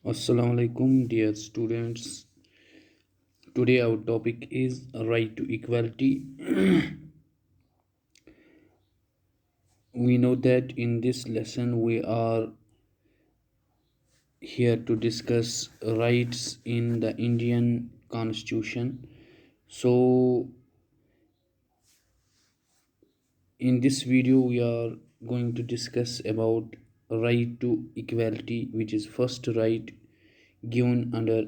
Assalamu alaikum, dear students. Today our topic is right to equality. We know that in this lesson we are here to discuss rights in the Indian Constitution. So in this video we are going to discuss about right to equality, which is first right given under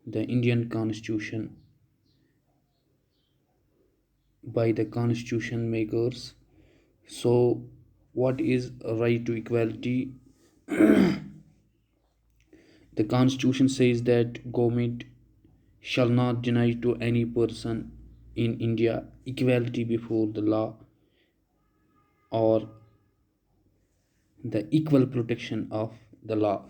the Indian Constitution by the constitution makers. So, what is right to equality? The constitution says that government shall not deny to any person in India equality before the law or the equal protection of the law.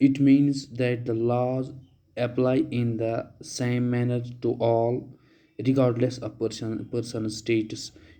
It means that the laws apply in the same manner to all regardless of person status.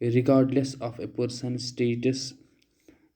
regardless of a person status,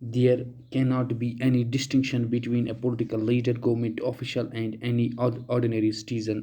There cannot be any distinction between a political leader, government official and any ordinary citizen.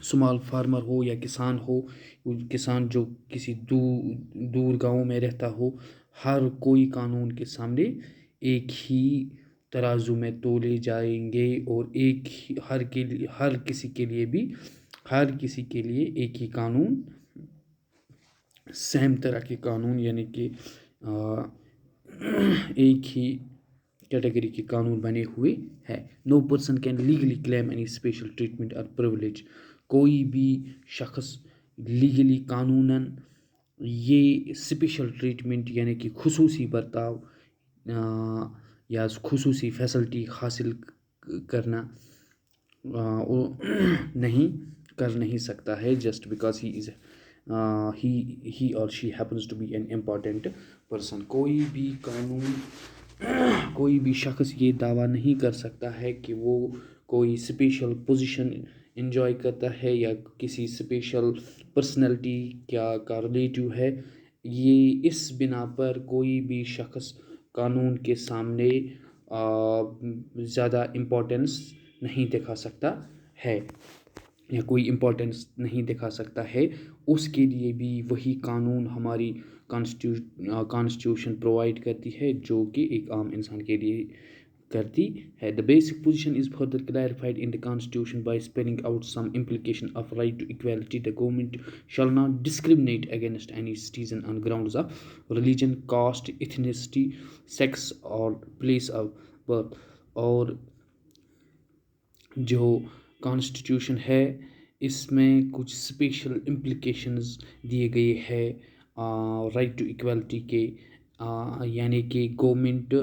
Small farmer ہو یا کسان ہو، کسان جو کسی دور گاؤں میں رہتا ہو، ہر کوئی قانون کے سامنے ایک ہی ترازو میں تولے جائیں گے، اور ایک ہی ہر کسی کے لیے بھی ہر کسی کے لیے ایک ہی قانون، سیم طرح کے قانون، یعنی کہ ایک ہی کیٹیگری کے قانون بنے ہوئے ہے. No person can legally claim any special treatment اور پرولیج. کوئی بھی شخص لیگلی قانوناً یہ اسپیشل ٹریٹمنٹ یعنی کہ خصوصی برتاؤ یا خصوصی فیسلٹی حاصل کرنا کر نہیں سکتا ہے just because he or she happens to be an important person. کوئی بھی شخص یہ دعویٰ نہیں کر سکتا ہے کہ وہ کوئی اسپیشل پوزیشن انجوائے کرتا ہے یا کسی اسپیشل پرسنالٹی کا ریلیٹیو ہے. یہ اس بنا پر کوئی بھی شخص قانون کے سامنے زیادہ امپورٹنس نہیں دکھا سکتا ہے یا کوئی امپورٹنس نہیں دکھا سکتا ہے. اس کے لیے بھی وہی قانون ہماری کانسٹیٹیوشن پرووائڈ کرتی ہے جو کہ ایک عام انسان کے لیے کرتی ہے. The basic position is further clarified in the Constitution by spelling out some implication of right to equality. The government shall not discriminate against any citizen on grounds of religion, caste, ethnicity, sex or place of birth. اور جو constitution ہے اس میں کچھ special implications دیے گئے ہے right to equality کے، یعنی کہ گورنمنٹ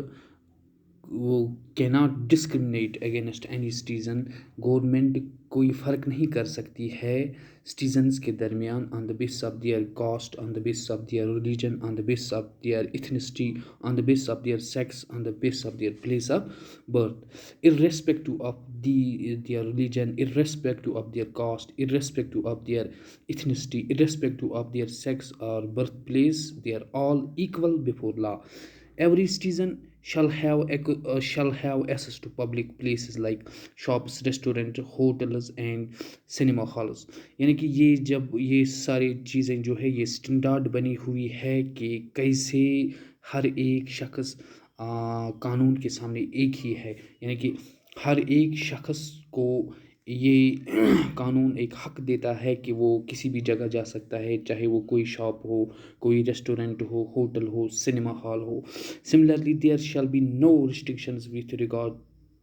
وہ کی not discriminate against any citizen. Government کوئی فرق نہیں کر سکتی ہے سٹیزنز کے درمیان on the basis of their caste, on the basis of their religion, on the basis of their ethnicity, on the basis of their sex, on the basis of their place of birth. irrespective of their religion, irrespective of their caste, irrespective of their ethnicity, irrespective of their sex or birthplace, they are all equal before law. Every citizen shall have access to public places like shops, restaurants, hotels and cinema halls. یعنی کہ جب یہ ساری چیزیں جو ہے یہ standard بنی ہوئی ہے کہ کیسے ہر ایک شخص قانون کے سامنے ایک ہی ہے، یعنی کہ ہر ایک شخص کو یہ قانون ایک حق دیتا ہے کہ وہ کسی بھی جگہ جا سکتا ہے، چاہے وہ کوئی شاپ ہو، کوئی ریسٹورنٹ ہو، ہوٹل ہو، سنیما ہال ہو. Similarly there shall be no restrictions with regard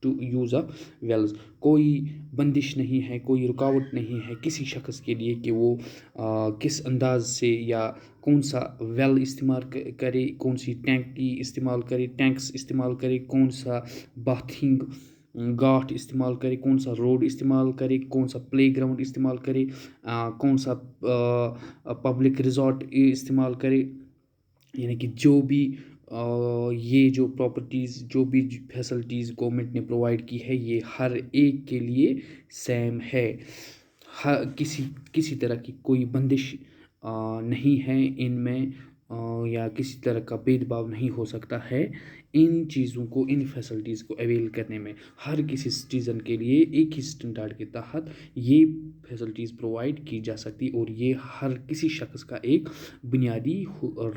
to use of wells. کوئی بندش نہیں ہے، کوئی رکاوٹ نہیں ہے کسی شخص کے لیے کہ وہ کس انداز سے یا کون سا ویل استعمال کرے، کون سی ٹینکی ٹینکس استعمال کرے، کون سا باتھنگ گھاٹ استعمال کرے، کون سا روڈ استعمال کرے، کون سا پلے گراؤنڈ استعمال کرے، کون سا پبلک ریزورٹ استعمال کرے. یعنی کہ جو بھی یہ جو پراپرٹیز، جو بھی فیسلٹیز گورنمنٹ نے پرووائڈ کی ہے یہ ہر ایک کے لیے سیم ہے. کسی طرح کی کوئی بندش نہیں ہے ان میں، یا کسی طرح کا بھید بھاؤ نہیں ہو سکتا ہے ان چیزوں کو، ان فیسلٹیز کو اویل کرنے میں. ہر کسی سٹیزن کے لیے ایک ہی اسٹینڈرڈ کے تحت یہ فیسلٹیز پرووائڈ کی جا سکتی، اور یہ ہر کسی شخص کا ایک بنیادی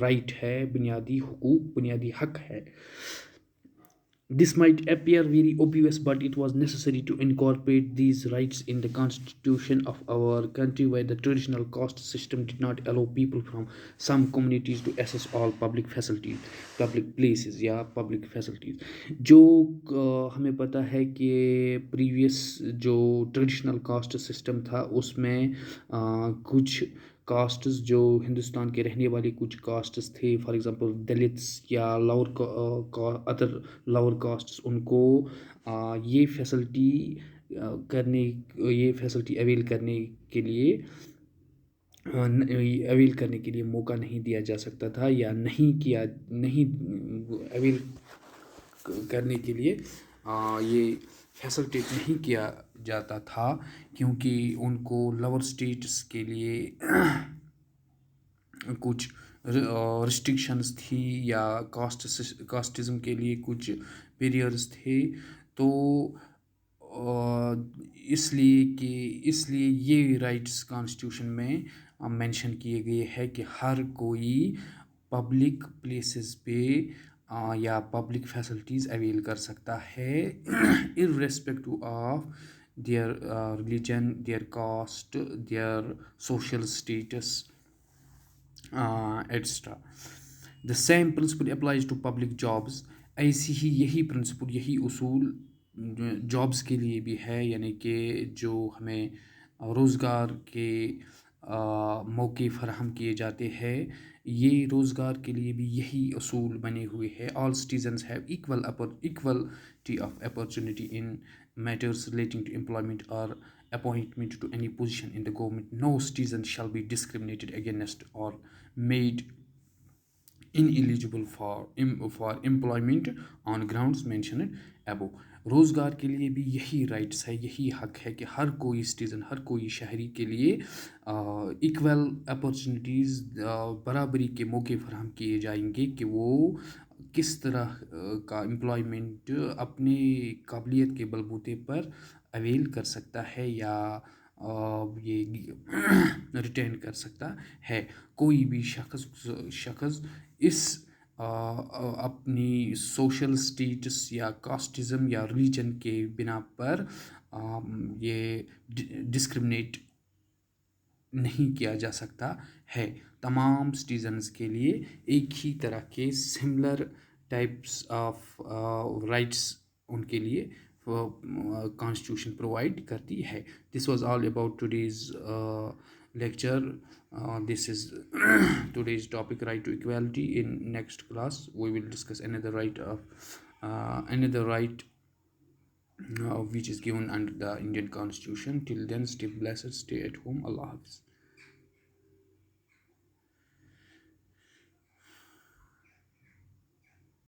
رائٹ ہے، بنیادی حقوق، بنیادی حق ہے. This might appear very obvious, but it was necessary to incorporate these rights in the constitution of our country, where the traditional caste system did not allow people from some communities to access all public facilities, public places یا public facilities. جو ہمیں پتہ ہے کہ previous جو traditional caste system تھا اس میں کچھ کاسٹس جو ہندوستان کے رہنے والے کچھ کاسٹس تھے، فار ایگزامپل دلتس یا ادر لور کاسٹس، ان کو یہ فیسلٹی اویل کرنے کے لیے موقع نہیں دیا جا سکتا تھا، یا نہیں اویل کرنے کے لیے یہ فیسلٹیٹ نہیں کیا جاتا تھا، کیونکہ ان کو لور اسٹیٹس کے لیے کچھ ریسٹرکشنز تھی یا کاسٹزم کے لیے کچھ بیریئرز تھے. تو اس لیے یہ رائٹس کانسٹیٹیوشن میں مینشن کیے گئے ہے کہ ہر کوئی پبلک پلیسز پہ یا پبلک فیسلٹیز اویل کر سکتا ہے irrespective of their religion, their caste, their social status etcetera. The same principle applies to public jobs. ایسی ہی یہی پرنسپل، یہی اصول جابس کے لیے بھی ہے، یعنی کہ جو ہمیں روزگار کے موقع فراہم کیے جاتے ہیں، یہ روزگار کے لیے بھی یہی اصول بنے ہوئے ہیں. All citizens have equality of opportunity in matters relating to employment اور appointment to any position in the government. No citizen shall be discriminated against or made ineligible for employment on grounds mentioned above. روزگار کے لیے بھی یہی rights ہے، یہی حق ہے کہ ہر کوئی سٹیزن، ہر کوئی شہری کے لیے ایکول اپرچونیٹیز، برابری کے موقع فراہم کیے جائیں گے کہ وہ کس طرح کا امپلائمنٹ اپنے قابلیت کے بلبوتے پر اویل کر سکتا ہے یا یہ ریٹین کر سکتا ہے. کوئی بھی شخص اس اپنی سوشل اسٹیٹس یا کاسٹزم یا ریلیجن کے بنا پر یہ ڈسکرمنیٹ نہیں کیا جا سکتا ہے. تمام سٹیزنز کے لیے ایک ہی طرح کے سملر ٹائپس آف رائٹس ان کے لیے کانسٹیٹیوشن پرووائڈ کرتی ہے. This was all about today's lecture. This is today's topic, right to equality. In next class we will discuss another right which is given under the Indian Constitution. Till then, stay blessed, stay at home. Allah Hafiz.